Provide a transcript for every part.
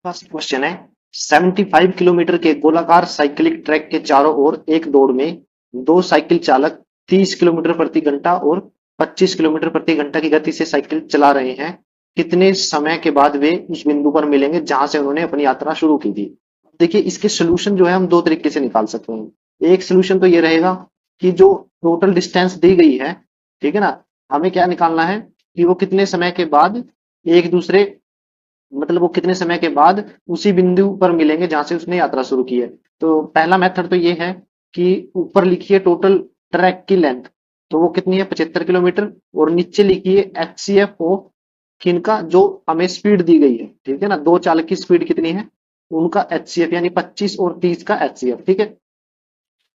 First question है 75 kilometre के गोलाकार साइकिलिक ट्रैक के चारों ओर एक दौड़ में दो साइकिल चालक 30 किलोमीटर प्रति घंटा और 25 किलोमीटर प्रति घंटा की गति से साइकिल चला रहे हैं। कितने समय के बाद वे उस बिंदु पर मिलेंगे जहां से उन्होंने अपनी यात्रा शुरू की थी। देखिए इसके सोल्यूशन जो है हम दो तरीके से निकाल सकते हैं। एक सोल्यूशन तो ये रहेगा कि जो टोटल डिस्टेंस दी गई है, ठीक है ना, हमें क्या निकालना है कि वो कितने समय के बाद एक दूसरे, मतलब वो कितने समय के बाद उसी बिंदु पर मिलेंगे जहां से उसने यात्रा शुरू की है। तो पहला मेथड तो ये है कि ऊपर लिखिए टोटल ट्रैक की लेंथ, तो वो कितनी है 75 किलोमीटर, और नीचे लिखिए एचसीएफ ऑफ किनका, जो हमें स्पीड दी गई है, ठीक है ना, दो चालक की स्पीड कितनी है उनका एचसीएफ, यानी 25 और 30 का एचसीएफ। ठीक है,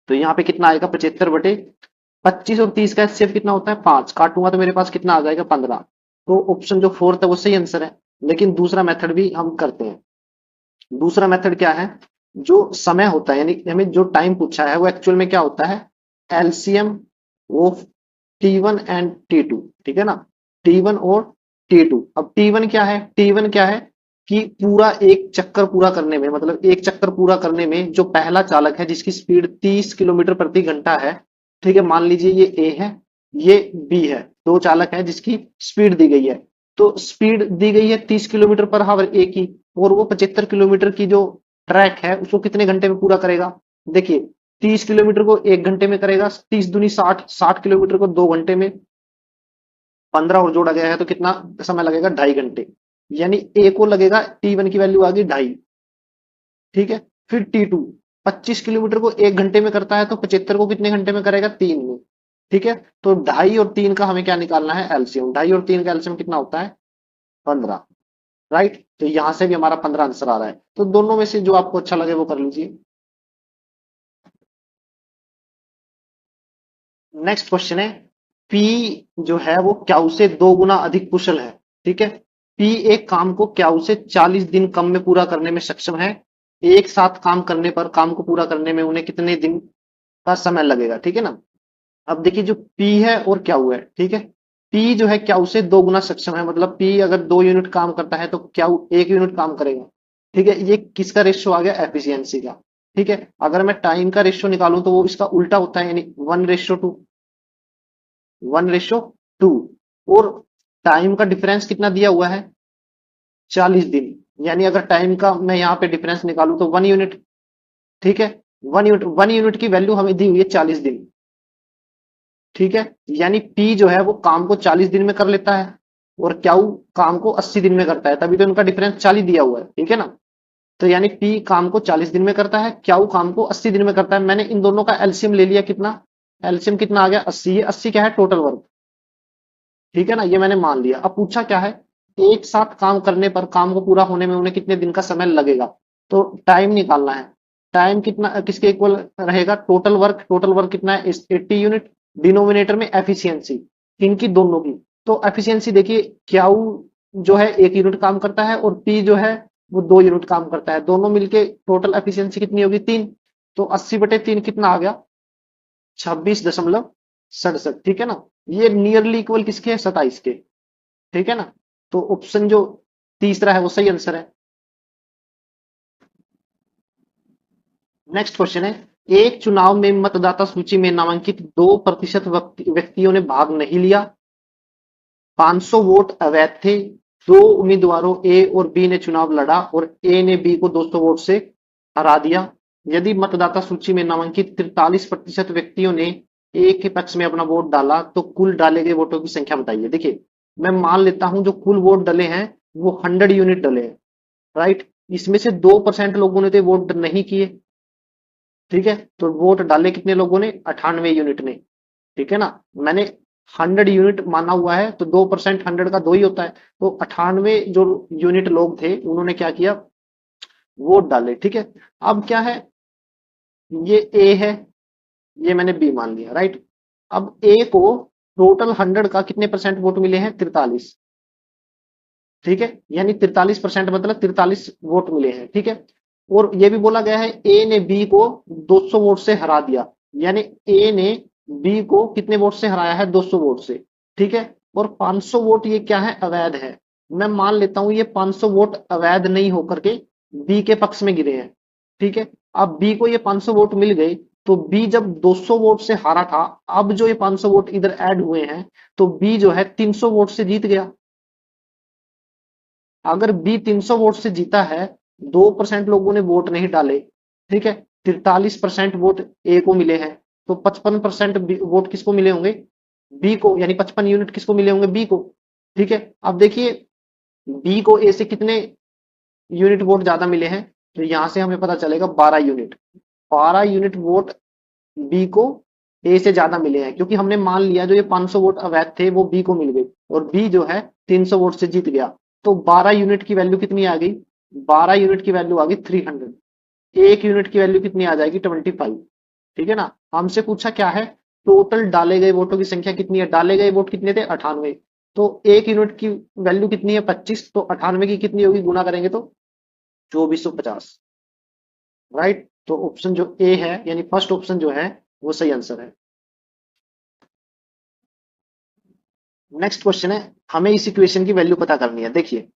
तो यहाँ पे कितना आएगा 75/25 और 30 का एचसीएफ कितना होता है 5, काटूंगा तो मेरे पास कितना आ जाएगा 15। तो ऑप्शन जो फोर्थ है वो सही आंसर है। लेकिन दूसरा मेथड भी हम करते हैं। दूसरा मेथड क्या है, जो समय होता है यानी हमें जो टाइम पूछा है वो एक्चुअल में क्या होता है, LCM of T1 and T2। ठीक है ना, T1 और T2। अब T1 क्या है, T1 क्या है कि पूरा एक चक्कर पूरा करने में, मतलब एक चक्कर पूरा करने में जो पहला चालक है जिसकी स्पीड 30 किलोमीटर प्रति घंटा है, ठीक है, मान लीजिए ये ए है, ये बी है, दो चालक है जिसकी स्पीड दी गई है। तो स्पीड दी गई है 30 किलोमीटर पर हावर ए की, और वो 75 किलोमीटर की जो ट्रैक है उसको कितने घंटे में पूरा करेगा। देखिए 30 किलोमीटर को एक घंटे में करेगा, 30 दूनी 60, 60 किलोमीटर को 2 घंटे में, 15 और जोड़ा गया है तो कितना समय लगेगा 2.5 घंटे। यानी ए को लगेगा, T1 की वैल्यू आ गई 2.5। ठीक है, फिर T2 25 किलोमीटर को एक घंटे में करता है तो 75 को कितने घंटे में करेगा 3 में। ठीक है, तो 2.5 और 3 का हमें क्या निकालना है एलसीएम, 2.5 और 3 का एलसीएम कितना होता है 15। राइट, तो यहां से भी हमारा 15 आंसर आ रहा है। तो दोनों में से जो आपको अच्छा लगे वो कर लीजिए। नेक्स्ट क्वेश्चन है, पी जो है वो क्याऊ से 2 गुना अधिक कुशल है। ठीक है, पी एक काम को क्याऊ से 40 दिन कम में पूरा करने में सक्षम है। एक साथ काम करने पर काम को पूरा करने में उन्हें कितने दिन का समय लगेगा। ठीक है ना, अब देखिए जो पी है और क्याऊ है, ठीक है, पी जो है क्याऊ से 2 गुना सक्षम है, मतलब पी अगर 2 यूनिट काम करता है तो क्याऊ 1 यूनिट काम करेगा। ठीक है, ये किसका रेशियो आ गया, एफिशिएंसी का। ठीक है, अगर मैं टाइम का रेशियो निकालूं तो वो इसका उल्टा होता है, यानी 1:2, 1:2। और टाइम का डिफरेंस कितना दिया हुआ है 40 दिन, यानी अगर टाइम का मैं यहाँ पे डिफरेंस निकालूं तो 1 यूनिट। ठीक है, 1 यूनिट, 1 यूनिट की वैल्यू हमें दी हुई है 40 दिन। ठीक है, यानी पी जो है वो काम को 40 दिन में कर लेता है और क्याऊ काम को 80 दिन में करता है, तभी तो इनका डिफरेंस 40 दिया हुआ है। ठीक है ना, तो यानी पी काम को 40 दिन में करता है, क्याऊ काम को 80 दिन में करता है। मैंने इन दोनों का एलसीएम ले लिया, कितना एलसीएम कितना आ गया 80। ये 80 क्या है टोटल वर्क। ठीक है ना, ये मैंने मान लिया। अब पूछा क्या है, एक साथ काम करने पर काम को पूरा होने में उन्हें कितने दिन का समय लगेगा। तो टाइम निकालना है। टाइम कितना किसके इक्वल रहेगा, टोटल वर्क, टोटल वर्क कितना है 80 यूनिट, डिनोमिनेटर में एफिशिएंसी इनकी दोनों की। तो एफिशिएंसी देखिए क्याऊ जो है 1 यूनिट काम करता है और पी जो है वो 2 यूनिट काम करता है, दोनों मिलके टोटल एफिशिएंसी कितनी होगी 3। तो 80/3 कितना आ गया 26.67। ठीक है ना, ये नियरली इक्वल किसके है 27 के। ठीक है ना, तो ऑप्शन जो तीसरा है वो सही आंसर है। नेक्स्ट क्वेश्चन है, एक चुनाव में मतदाता सूची में नामांकित 2% व्यक्तियों ने भाग नहीं लिया, 500 वोट अवैध थे, दो उम्मीदवारों ए और बी ने चुनाव लड़ा और ए ने बी को 200 वोट से हरा दिया। यदि मतदाता सूची में नामांकित 43% व्यक्तियों ने ए के पक्ष में अपना वोट डाला तो कुल डाले गए वोटों की संख्या बताइए। देखिए मैं मान लेता हूं जो कुल वोट डले हैं वो 100 यूनिट डले हैं। राइट, इसमें से 2% लोगों ने तो वोट नहीं किए। ठीक है, तो वोट डाले कितने लोगों ने 98 यूनिट ने। ठीक है ना, मैंने 100 यूनिट माना हुआ है तो 2%, 100 का 2 ही होता है। तो 98 जो यूनिट लोग थे उन्होंने क्या किया, वोट डाले। ठीक है, अब क्या है, ये ए है, ये मैंने बी मान लिया। राइट, अब ए को टोटल 100 का कितने परसेंट वोट मिले हैं 43। ठीक है, यानी 43% मतलब 43 वोट मिले हैं। ठीक है, और ये भी बोला गया है ए ने बी को 200 वोट से हरा दिया, यानी ए ने बी को कितने वोट से हराया है 200 वोट से। ठीक है, और 500 वोट ये क्या है अवैध है। मैं मान लेता हूं ये 500 वोट अवैध नहीं होकर के बी के पक्ष में गिरे हैं। ठीक है, अब बी को ये 500 वोट मिल गए, तो बी जब 200 वोट से हारा था, अब जो ये 500 वोट इधर ऐड हुए हैं, तो बी जो है 300 वोट से जीत गया। अगर बी 300 वोट से जीता है, 2% लोगों ने वोट नहीं डाले, ठीक है, 43% वोट ए को मिले हैं, तो 55% वोट किसको मिले होंगे, बी को, यानी 55 यूनिट किसको मिले होंगे, बी को। ठीक है, अब देखिए बी को ए से कितने यूनिट वोट ज्यादा मिले हैं, तो यहां से हमें पता चलेगा 12 यूनिट। 12 यूनिट वोट बी को ए से ज्यादा मिले हैं, क्योंकि हमने मान लिया जो ये 500 वोट अवैध थे वो बी को मिल गए, और बी जो है 300 वोट से जीत गया। तो 12 यूनिट की वैल्यू कितनी आ गई, 12 यूनिट की वैल्यू आ गई 300। एक यूनिट की वैल्यू कितनी आ जाएगी, 25। ठीक है ना, हमसे पूछा क्या है, टोटल डाले गए वोटों की संख्या कितनी है, डाले गए वोट कितने थे, 98। तो एक यूनिट की वैल्यू कितनी है, 25, तो 98 की कितनी होगी, गुना करेंगे तो 2450। राइट, तो ऑप्शन जो ए है, यानी फर्स्ट ऑप्शन जो है वो सही आंसर है। नेक्स्ट क्वेश्चन है, हमें इस इक्वेशन की वैल्यू पता करनी है। देखिए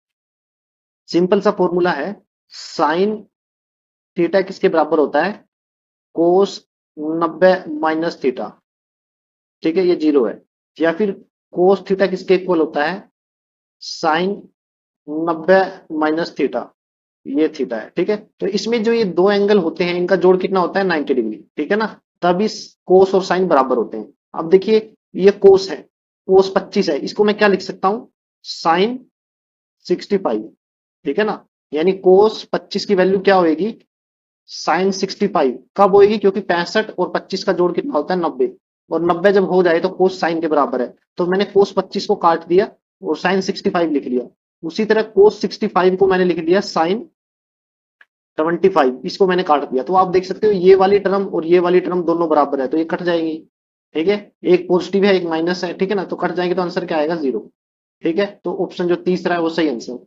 सिंपल सा फॉर्मूला है, साइन थीटा किसके बराबर होता है, कोस 90 माइनस थीटा। ठीक है, ये 0 है। या फिर कोस थीटा किसके इक्वल होता है, साइन 90 माइनस थीटा, ये थीटा है। ठीक है, तो इसमें जो ये दो एंगल होते हैं इनका जोड़ कितना होता है, 90 डिग्री। ठीक है ना, तभी कोस और साइन बराबर होते हैं। अब देखिए ये कोस है, कोस 25 है, इसको मैं क्या लिख सकता हूं, साइन 65। ठीक है ना, यानी कोस 25 की वैल्यू क्या होगी, साइन 65 कब होगी, क्योंकि 65 और 25 का जोड़ कितना होता है, 90, और 90 जब हो जाए तो कोस साइन के बराबर है। तो मैंने कोस 25 को काट दिया और साइन 65 लिख लिया। उसी तरह कोस 65 को मैंने लिख दिया साइन 75, इसको मैंने काट दिया। तो आप देख सकते हो ये वाली टर्म और ये वाली टर्म दोनों बराबर है, तो ये कट जाएंगी। ठीक है, एक पॉजिटिव है एक माइनस है, ठीक है ना, तो कट जाएंगे, तो आंसर क्या आएगा, 0। ठीक है, तो ऑप्शन जो तीसरा है वो सही आंसर।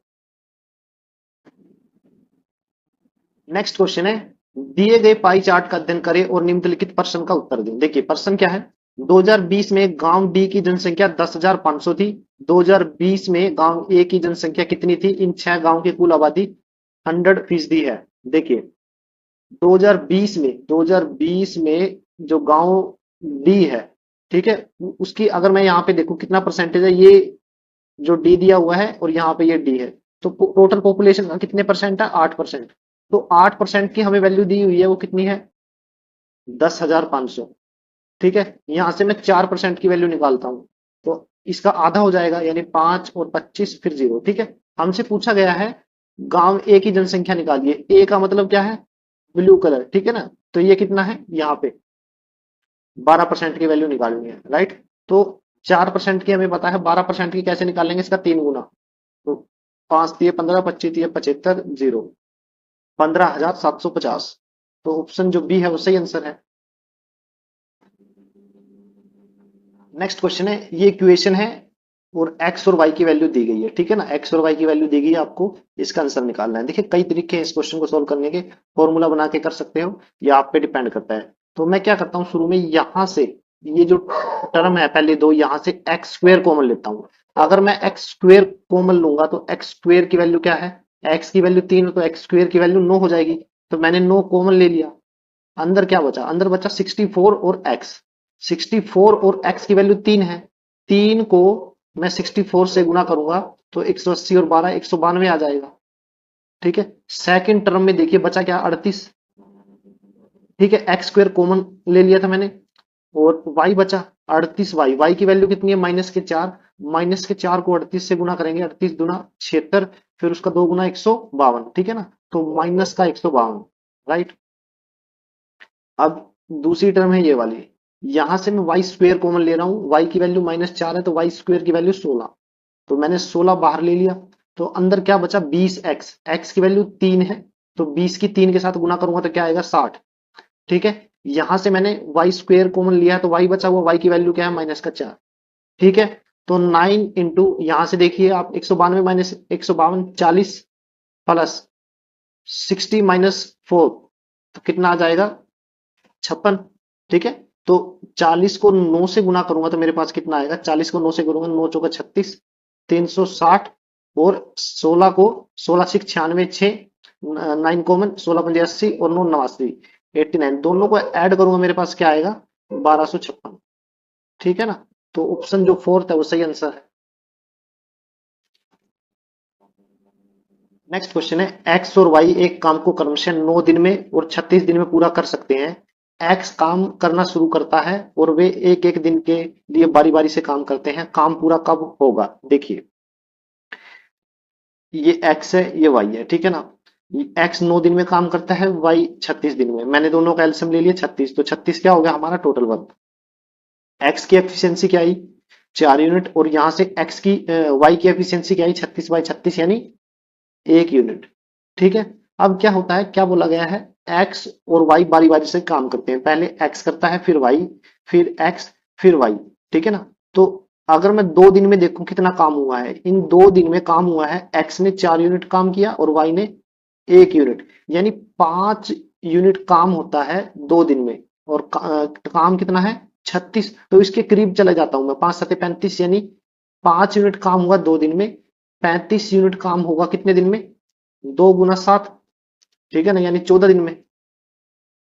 नेक्स्ट क्वेश्चन है, दिए गए पाई चार्ट का अध्ययन करें और निम्नलिखित प्रश्न का उत्तर दें। देखिए प्रश्न क्या है, 2020 में गांव डी की जनसंख्या 10,500 थी। 2020 में गांव ए की जनसंख्या कितनी थी, इन 6 गांव की कुल आबादी 100% है। देखिए 2020 में जो गांव डी है, ठीक है, उसकी अगर मैं यहाँ पे देखूं कितना परसेंटेज है, ये जो डी दिया हुआ है और यहाँ पे ये डी है, तो टोटल पॉपुलेशन का कितने परसेंट है, 8%। तो 8% की हमें वैल्यू दी हुई है, वो कितनी है, 10,500। ठीक है, यहां से मैं 4% की वैल्यू निकालता हूं, तो इसका आधा हो जाएगा, यानी 5 और 25 फिर 0। ठीक है, हमसे पूछा गया है गांव ए की जनसंख्या निकालिए, ए का मतलब क्या है, ब्लू कलर। ठीक है ना, तो ये कितना है, यहाँ पे 12% की वैल्यू निकालनी है। राइट, तो 4% की हमें पता है, 12% की कैसे निकालेंगे, इसका 3 गुना। तो 5 दिए 15, 25 दिए 75, 0, 15,750। तो ऑप्शन जो बी है वो सही आंसर है। नेक्स्ट क्वेश्चन है, ये इक्वेशन है और एक्स और वाई की वैल्यू दी गई है। ठीक है ना, एक्स और वाई की वैल्यू दी गई है, आपको इसका आंसर निकालना है। देखिए कई तरीके हैं इस क्वेश्चन को सोल्व करने के, फॉर्मूला बना के कर सकते हो या आप पे डिपेंड करता है। तो मैं क्या करता हूँ, शुरू में यहां से ये जो टर्म है पहले दो, यहां से एक्स स्क्वेयर कॉमन लेता हूँ। अगर मैं एक्स स्क्वेयर कॉमन लूंगा तो एक्स स्क्वेयर की वैल्यू क्या है, एक्स की वैल्यू 3, तो एक्स स्क्वेयर की वैल्यू 9 हो जाएगी। तो मैंने 9 कॉमन ले लिया, अंदर क्या बचा, अंदर बचा 64 और एक्स। 64 और एक्स की वैल्यू 3 है, 3 को मैं 64 से गुना करूंगा तो 180 और 12 192 आ जाएगा। ठीक है, सेकंड टर्म में देखिए बचा क्या, 38। ठीक है, एक्स स्क्वायर कॉमन ले लिया था मैंने, और वाई बचा 38 वाई, वाई की वैल्यू कितनी है, -4। -4 को 38 से गुना करेंगे, 38 दूना 76, फिर उसका 2 गुना 152। ठीक है ना, तो माइनस का 152। राइट, अब दूसरी टर्म है ये वाली, यहां से मैं वाई स्क्वेयर कॉमन ले रहा हूं, वाई की वैल्यू -4 है, तो वाई स्क्वेयर की वैल्यू 16, तो मैंने 16 बाहर ले लिया। तो अंदर क्या बचा, 20x, एक्स की वैल्यू 3 है, तो 20 की 3 के साथ गुना करूंगा तो क्या आएगा, 60। ठीक है, यहां से मैंने वाई स्क्वेयर कॉमन लिया है, तो वाई बचा हुआ, वाई की वैल्यू क्या है, -4। ठीक है, तो 9 इंटू, यहां से देखिए आप 192 माइनस 152, 40 प्लस 60 -4, तो कितना आ जाएगा, 56। ठीक है, तो 40 को 9 से गुना करूंगा तो मेरे पास कितना आएगा, 40 को 9 से करूंगा, 9 चौका 36, 360, और 16 को 16 6 96, 6 9 कॉमन, 16 पंजे 80 और 9 89, 89, दोनों को ऐड करूंगा मेरे पास क्या आएगा, 1256। ठीक है ना। तो ऑप्शन जो फोर्थ है वो सही आंसर है। नेक्स्ट क्वेश्चन है, एक्स और वाई एक काम को क्रमशः 9 दिन में और 36 दिन में पूरा कर सकते हैं। एक्स काम करना शुरू करता है और वे एक एक दिन के लिए बारी बारी से काम करते हैं, काम पूरा कब होगा। देखिए, ये एक्स है, ये वाई है, ठीक है ना। एक्स 9 दिन में काम करता है, वाई 36 दिन में। मैंने दोनों का एलसीएम ले लिया 36, तो 36 क्या हो गया हमारा टोटल वर्क। एक्स की एफिशिएंसी क्या आई, 4 यूनिट, और यहां से एक्स की वाई की एफिशिएंसी क्या आई, 36/36 यानी 1 यूनिट। ठीक है। अब क्या होता है, क्या बोला गया है, एक्स और वाई बारी बारी से काम करते हैं, पहले एक्स करता है, फिर वाई, फिर एक्स, फिर वाई। ठीक है ना। तो अगर मैं 2 दिन में देखूं कितना काम हुआ है, इन 2 दिन में काम हुआ है, एक्स ने 4 यूनिट काम किया और वाई ने 1 यूनिट, यानी 5 यूनिट काम होता है 2 दिन में। और काम कितना है, 36। तो इसके करीब चला जाता हूं मैं, 5 7 35, यानी 5 यूनिट काम हुआ 2 दिन में, 35 यूनिट काम होगा कितने दिन में, 2 × 7। ठीक है ना, यानी 14 दिन में।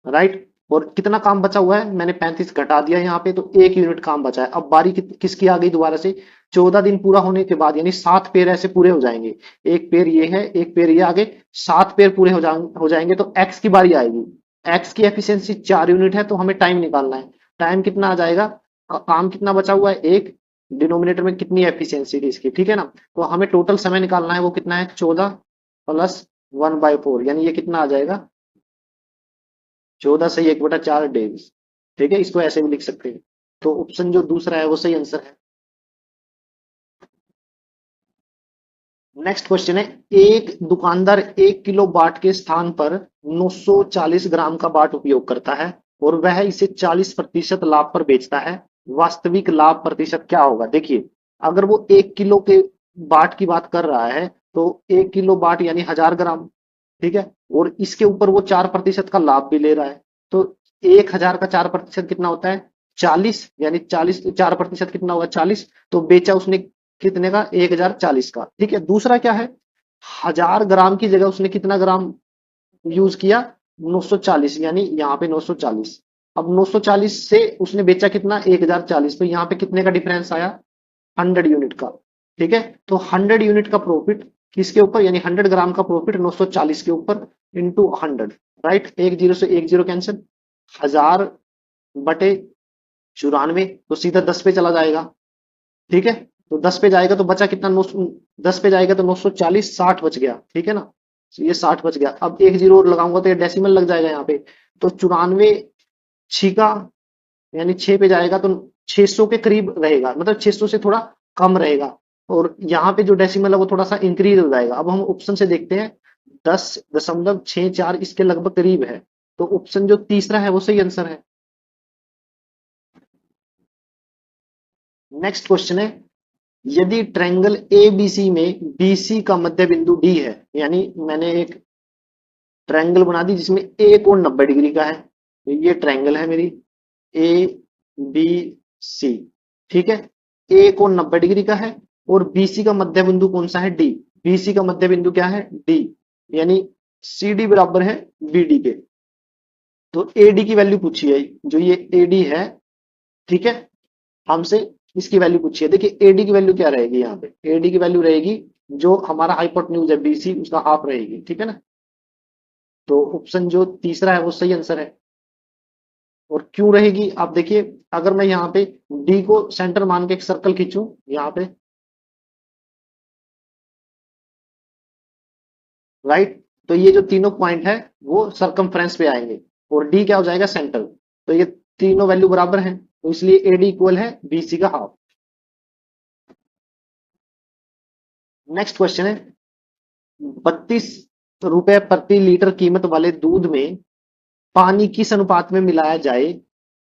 राइट। और कितना काम बचा हुआ है, मैंने 35 घटा दिया यहाँ पे, तो 1 यूनिट काम बचा है। अब बारी किसकी आ गई दोबारा से, 14 दिन पूरा होने के बाद, यानी 7 पेड़ ऐसे पूरे हो जाएंगे। एक पेड़ ये है, एक पेड़ ये आगे, 7 पेड़ पूरे हो जाएंगे, तो एक्स की बारी आएगी। एक्स की एफिशिएंसी 4 यूनिट है, तो हमें टाइम निकालना है। टाइम कितना आ जाएगा, काम कितना बचा हुआ है, एक, डिनोमिनेटर में कितनी एफिशिएंसी थी इसकी। ठीक है ना। तो हमें टोटल समय निकालना है, वो कितना है, 14 + 1/4, यानी ये कितना आ जाएगा, 14 से 1/4 डेज। ठीक है, इसको ऐसे भी लिख सकते हैं। तो ऑप्शन जो दूसरा है वो सही आंसर है। नेक्स्ट क्वेश्चन है, एक दुकानदार 1 किलो बाट के स्थान पर 940 ग्राम का बाट उपयोग करता है और वह इसे 40% लाभ पर बेचता है। वास्तविक लाभ प्रतिशत क्या होगा। देखिए, अगर वो 1 किलो के बाट की बात कर रहा है, तो 1 किलो बाट यानी 1000 ग्राम। ठीक है। और इसके ऊपर वो 4% का लाभ भी ले रहा है, तो 1000 का 4% कितना होता है, 40, यानी 40, 4% कितना होगा, 40। तो बेचा उसने कितने का, 1040 का। ठीक है। दूसरा क्या है, 1000 ग्राम की जगह उसने कितना ग्राम यूज किया, 940, यानी यहाँ पे 940। अब 940 से उसने बेचा कितना, 1040, तो यहाँ पे कितने का डिफरेंस आया, 100 यूनिट का। ठीक है। तो 100 यूनिट का प्रॉफिट किसके ऊपर, यानी 100 ग्राम का प्रॉफिट 940 के ऊपर इंटू 100। राइट। एक जीरो से एक जीरो कैंसिल, 1000/94, तो सीधा 10 पे चला जाएगा। ठीक है। तो 10 पे जाएगा तो बचा कितना, 9, 10 पे जाएगा तो 940, 60 बच गया। ठीक है ना। तो ये 60 बच गया। अब एक जीरो और लगाऊंगा तो ये डेसिमल लग जाएगा यहाँ पे, तो 94 छिका, यानी 6 पे जाएगा तो 600 के करीब रहेगा, मतलब 600 से थोड़ा कम रहेगा। और यहाँ पे जो डेसिमल है वो थोड़ा सा इंक्रीज हो जाएगा। अब हम ऑप्शन से देखते हैं, 10.64 इसके लगभग करीब है, तो ऑप्शन जो तीसरा है वो सही आंसर है। नेक्स्ट क्वेश्चन है, यदि ट्रायंगल एबीसी में बीसी का मध्य बिंदु डी है, यानी मैंने एक ट्रायंगल बना दी जिसमें ए कोण 90 डिग्री का है, तो ये ट्रायंगल है मेरी ए बी सी। ठीक है। ए कोण 90 डिग्री का है और बीसी का मध्य बिंदु कौन सा है, डी। बीसी का मध्य बिंदु क्या है, डी, यानी सी डी बराबर है बी डी के। तो ए डी की वैल्यू पूछी है, जो ये ए डी है, ठीक है, हमसे इसकी वैल्यू पूछी है। देखिए एडी की वैल्यू क्या रहेगी, यहाँ पे एडी की वैल्यू रहेगी जो हमारा हाइपोटेन्यूज है बीसी, उसका हाफ रहेगी। ठीक है ना। तो ऑप्शन जो तीसरा है वो सही आंसर है। और क्यों रहेगी, आप देखिए, अगर मैं यहाँ पे डी को सेंटर मान के एक सर्कल खींचूं यहाँ पे, राइट, तो ये जो तीनों पॉइंट है वो सरकमफ्रेंस पे आएंगे और डी क्या हो जाएगा, सेंटर। तो ये तीनों वैल्यू बराबर हैं, तो इसलिए एडी इक्वल है बीसी का हाफ। नेक्स्ट क्वेश्चन है, 32 रुपए प्रति लीटर कीमत वाले दूध में पानी किस अनुपात में मिलाया जाए,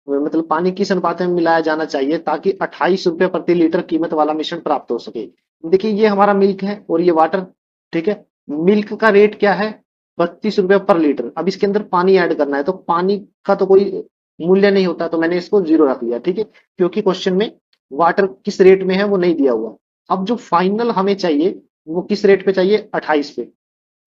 मतलब पानी किस अनुपात में मिलाया जाना चाहिए ताकि 28 रुपए प्रति लीटर कीमत वाला मिश्रण प्राप्त हो सके। देखिए ये हमारा मिल्क है और ये वाटर। ठीक है। मिल्क का रेट क्या है, 32 रुपए पर लीटर। अब इसके अंदर पानी ऐड करना है, तो पानी का तो कोई मूल्य नहीं होता, तो मैंने इसको 0 रख दिया। ठीक है। क्योंकि क्वेश्चन में वाटर किस रेट में है वो नहीं दिया हुआ। अब जो फाइनल हमें चाहिए वो किस रेट पे चाहिए, 28 पे।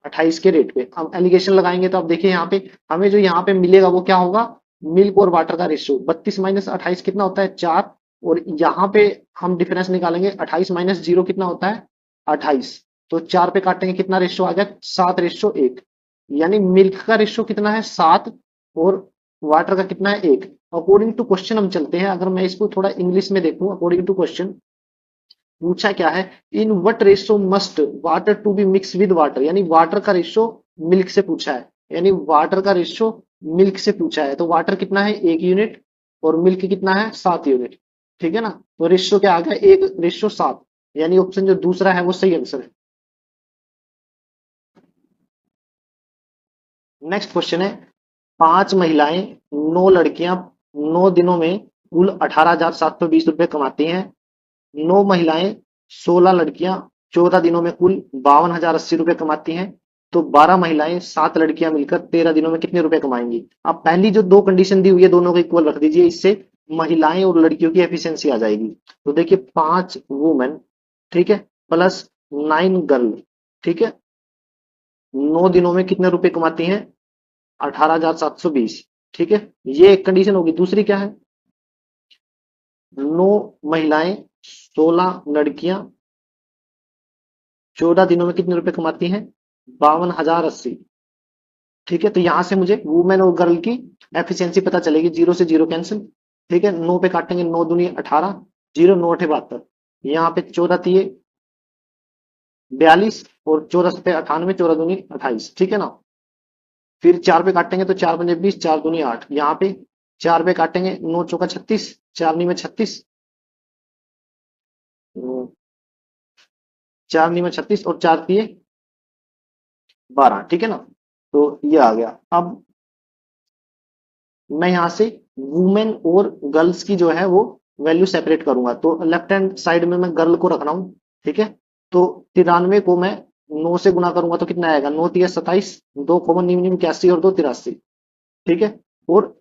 28 के रेट पे। हम एलिगेशन लगाएंगे तो आप देखिए यहाँ पे हमें जो यहाँ पे मिलेगा वो क्या होगा, मिल्क और वाटर का रेशियो 32 माइनस 28 कितना होता है 4, और यहाँ पे हम डिफरेंस निकालेंगे 28 माइनस 0 कितना होता है 28, तो 4 पे काटेंगे कितना रेशियो आ गया 7:1, यानी मिल्क का रेशियो कितना है 7 और वाटर का कितना है 1। अकॉर्डिंग टू क्वेश्चन हम चलते हैं, अगर मैं इसको थोड़ा इंग्लिश में देखूं, अकॉर्डिंग टू क्वेश्चन पूछा क्या है, in what ratio must water to be mix with water, यानी वाटर का रेशो मिल्क से पूछा है, यानी वाटर का रेशो मिल्क से पूछा है, तो वाटर कितना है 1 यूनिट और मिल्क कितना है 7 यूनिट, ठीक है ना। तो रेशो क्या आ गया 1:7, यानी ऑप्शन जो दूसरा है वो सही आंसर है। नेक्स्ट क्वेश्चन है, 5 महिलाएं 9 लड़कियां 9 दिनों में कुल 18,720 रुपए कमाती हैं। 9 महिलाएं 16 लड़कियां 14 दिनों में कुल 52,080 रुपए कमाती हैं। तो 12 महिलाएं 7 लड़कियां मिलकर 13 दिनों में कितने रुपए कमाएंगी। अब पहली जो दो कंडीशन दी हुई है दोनों को इक्वल रख दीजिए, इससे महिलाएं और लड़कियों की एफिशिएंसी आ जाएगी। तो देखिए 5 वुमेन, ठीक है, प्लस 9 गर्ल, ठीक है, 9 दिनों में कितने रुपए कमाती हैं 18,720, ठीक है, ये एक कंडीशन होगी। दूसरी क्या है, 9 महिलाएं 16 लड़कियां 14 दिनों में कितने रुपए कमाती हैं 52,080, ठीक है। तो यहां से मुझे वुमेन और गर्ल की एफिशिएंसी पता चलेगी, 0 से 0 कैंसिल, ठीक है, 9 पे काटेंगे 9 दूनी 18, 0 9 8 72, यहाँ पे 14 तिये 42 और 14 सत्ते 98, 14 दूनी 28, ठीक है ना। फिर 4 पे काटेंगे तो 4 पंजे 20, 4 दूनी 8, यहाँ पे 4 पे काटेंगे 9 चौका 36, 4 नी में 36, 4 नी में 36 और 4 तिये 12, ठीक है ना। तो ये आ गया। अब मैं यहां से वुमेन और गर्ल्स की जो है वो वैल्यू सेपरेट करूंगा, तो लेफ्ट हैंड साइड में मैं गर्ल को रख रहा हूं, ठीक है। तो 93 को मैं 9 से गुना करूंगा तो कितना आएगा 9 तिया 27, 2 कॉमन निम निम 81 और 2 83, ठीक है। और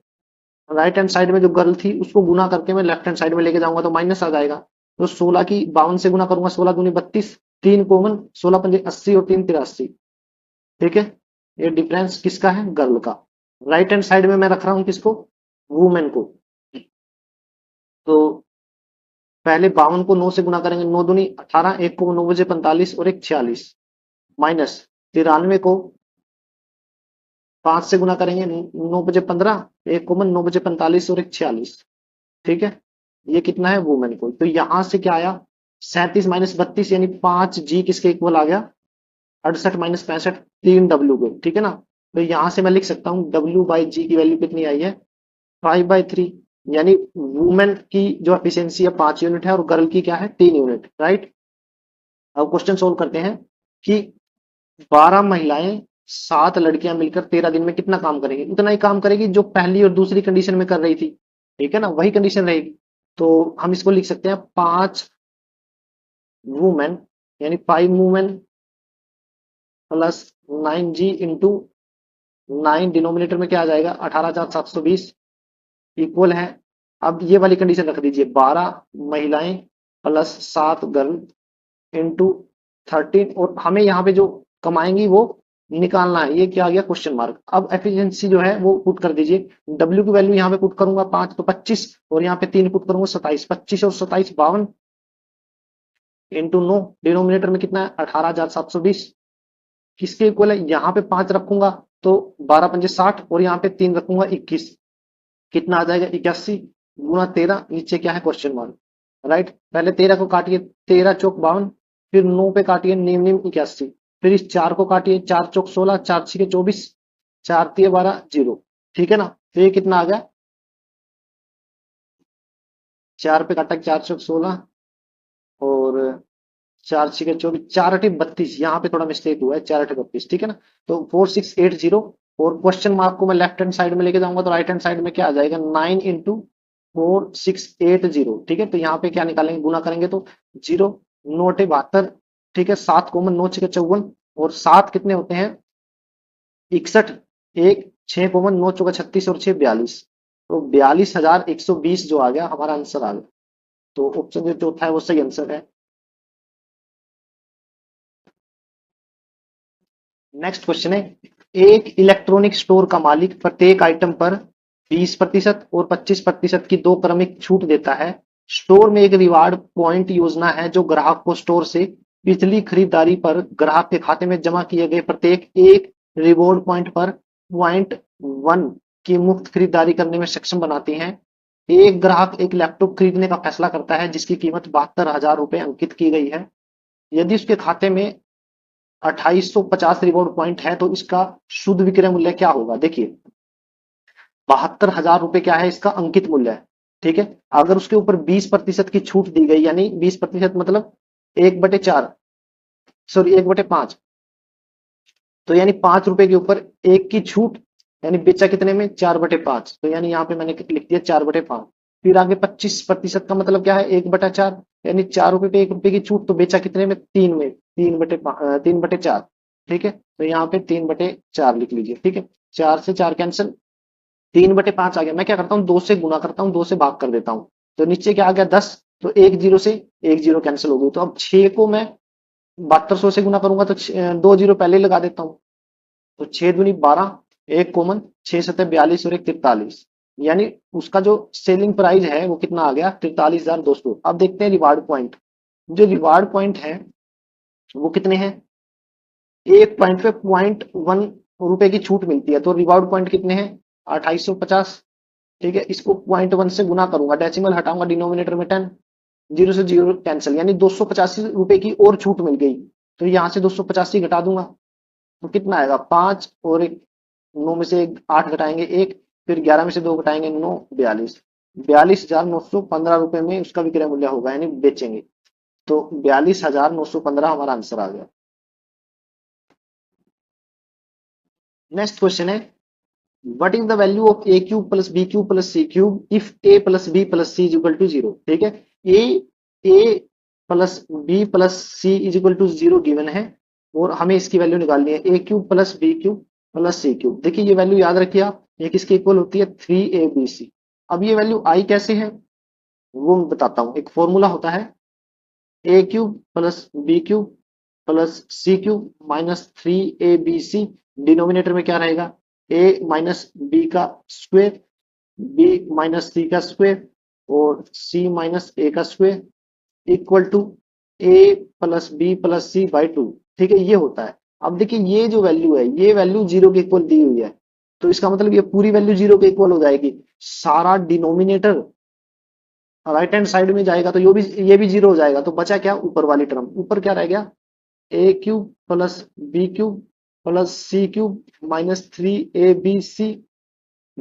राइट हैंड साइड में जो गर्ल थी उसको गुना करके मैं लेफ्ट हैंड साइड में लेके जाऊंगा तो माइनस आ जाएगा। तो 16 की 52 से गुना करूंगा, 16 दूनी 32, 3 कॉमन, 16 पंजे 80 और 3 83, ठीक है। ये डिफरेंस किसका है गर्ल का। राइट हैंड साइड में मैं रख रहा हूं किसको, वुमेन को। तो पहले 52 को 9 से गुना करेंगे, 9 दूनी 18, एक को 9 बजे 45 और एक 46, माइनस 93 को 5 से गुना करेंगे, 9 बजे 15, एक कॉमन 9 बजे 45 और एक 46, ठीक है। ये कितना है वुमेन को। तो यहां से क्या आया 37 माइनस 32, यानी 5 जी किसके इक्वल आ गया 68 माइनस 65, 3 W के, ठीक है ना। तो यहां से मैं लिख सकता हूँ W/G की वैल्यू कितनी आई है 5/3, यानी वुमेन की जो एफिशिएंसी है 5 यूनिट है और गर्ल की क्या है 3 यूनिट, राइट। अब क्वेश्चन सोल्व करते हैं कि 12 महिलाएं 7 लड़कियां मिलकर 13 दिन में कितना काम करेंगी, उतना ही काम करेगी जो पहली और दूसरी कंडीशन में कर रही थी, ठीक है ना, वही कंडीशन रहेगी। तो हम इसको लिख सकते हैं 5 वुमेन, यानी 5 women plus 9G into 9, denominator में क्या आ जाएगा 18,720 इक्वल है। अब ये वाली कंडीशन रख दीजिए 12 महिलाएं प्लस 7 गर्ल इंटू 13, और हमें यहाँ पे जो कमाएंगी वो निकालना है, ये क्या आ गया क्वेश्चन मार्क। अब एफिशिएंसी जो है वो पुट कर दीजिए, डब्ल्यू की वैल्यू यहाँ पे पुट करूंगा 5 तो 25, और यहाँ पे 3 पुट करूंगा 27, 25 और 27 52 इंटू 9, डिनोमिनेटर में कितना है 18,720, किसके इक्वल है, यहाँ पे 5 रखूंगा तो 12 पंजे 60 और यहाँ पे 3 रखूंगा 21, कितना आ जाएगा 81 गुना 13, नीचे क्या है क्वेश्चन मार्क, राइट। पहले 13 को काटिए, 13 चौक 52, फिर 9 पे काटिए नीम नीम 81, फिर इस 4 को काटिए, 4 चौक 16, 4 छके 24, 4 तिये 12 जीरो, ठीक है ना। तो ये कितना आ गया 4 पे काटा 4 चौक 16 और 4 छके 24, 4 अठे 32, यहाँ पे थोड़ा मिस्टेक हुआ है, 4 अठे 32, ठीक है ना। तो 4680, और क्वेश्चन मार्क को मैं लेफ्ट हैंड साइड में लेके जाऊंगा तो राइट हैंड साइड में क्या आ जाएगा 9 इंटू 4680, ठीक है। तो यहाँ पे क्या निकालेंगे गुना करेंगे तो 0 नोटे 72, ठीक है, 7 कॉमन 9 छके 54 और 7 कितने होते हैं 61, एक 6 कॉमन 9 चौका 36 और 6 42, तो 42,120 जो आ गया हमारा आंसर आ गया। तो ऑप्शन जो चौथा है वो सही आंसर है। नेक्स्ट क्वेश्चन है, एक इलेक्ट्रॉनिक स्टोर का मालिक प्रत्येक आइटम पर 20% और 25% की दो क्रमिक छूट देता है। स्टोर में एक रिवार्ड पॉइंट योजना है जो ग्राहक को स्टोर से पिछली खरीदारी पर ग्राहक के खाते में जमा किए गए प्रत्येक एक रिवॉर्ड पॉइंट पर .1 की मुफ्त खरीदारी करने में सक्षम बनाती है। एक ग्राहक एक लैपटॉप खरीदने का फैसला करता है जिसकी कीमत 72,000 रुपए अंकित की गई है। यदि उसके खाते में 2850 रिवॉर्ड पॉइंट है तो इसका शुद्ध विक्रय मूल्य क्या होगा। देखिए 72,000 रुपए क्या है, इसका अंकित मूल्य है। ठीक है, अगर उसके ऊपर 20% की छूट दी गई, यानी 20% मतलब 1/4, सॉरी 1/5, तो यानी 5 रुपए के ऊपर एक की छूट, यानी बेचा कितने में, 4/5, तो यानी यहाँ पे मैंने लिख दिया 4/5। फिर आगे 25% का मतलब क्या है, 1/4, यानी 4 रुपए पे 1 रुपए की छूट, तो बेचा कितने में, 3 में, 3/4। ठीक है, तो यहाँ पे 3/4 लिख लीजिए। ठीक है, 4 से 4 कैंसिल, 3/5 आ गया। मैं क्या करता हूँ, 2 से गुना करता हूँ, 2 से भाग कर देता हूँ, तो नीचे क्या आ गया, 10, तो एक जीरो से एक जीरो कैंसिल हो गई। तो अब 6 को मैं 7200 से गुना करूंगा तो 2 जीरो पहले ही लगा देता हूँ, तो 6 दूनी 12, एक कॉमन, 6 7 42 और एक 43, यानी उसका जो सेलिंग प्राइस है वो कितना आ गया, 43,200। अब देखते हैं रिवार्ड पॉइंट। जो रिवार्ड पॉइंट है वो कितने हैं, एक पॉइंट पे .1 रुपए की छूट मिलती है, तो रिवार्ड पॉइंट कितने हैं, 2850। ठीक है, इसको .1 से गुना करूंगा, डेसिमल हटाऊंगा, डिनोमिनेटर में 10, जीरो से जीरो कैंसिल, यानी 285 रुपए की और छूट मिल गई। तो यहाँ से 285 घटा दूंगा, तो कितना आएगा, 5 और एक, 9 में से 8 घटाएंगे, एक, फिर 11 में से 2 घटाएंगे, 9, 42, 42,915 रुपए में उसका विक्रय मूल्य होगा, यानी बेचेंगे। तो 42,915 हमारा आंसर आ गया। नेक्स्ट क्वेश्चन है, what is the value of A cube plus B cube plus C cube if A plus B plus C is equal to zero. ठीक है, A plus B plus C is equal to zero given है और हमें इसकी value निकालनी है, A cube plus B cube plus C cube. देखिए ये वैल्यू याद रखिए आप, ये किसके इक्वल होती है, 3abc। अब ये वैल्यू आई कैसे है वो मैं बताता हूँ। एक फॉर्मूला होता है, A cube plus B cube plus C cube minus 3abc, denominator में क्या रहेगा, ए माइनस बी का स्क्वायर, बी माइनस सी का स्क्वायर और सी माइनस ए का square equal to A plus B plus C by 2। ठीक है, ये होता है। अब देखिए ये जो वैल्यू है, ये वैल्यू जीरो के इक्वल दी हुई है, तो इसका मतलब ये पूरी वैल्यू जीरो के इक्वल हो जाएगी। सारा डिनोमिनेटर राइट हैंड साइड में जाएगा तो ये भी जीरो हो जाएगा, तो बचा क्या, ऊपर वाली टर्म, ऊपर क्या रह गया, A cube plus B cube plus C cube minus 3abc,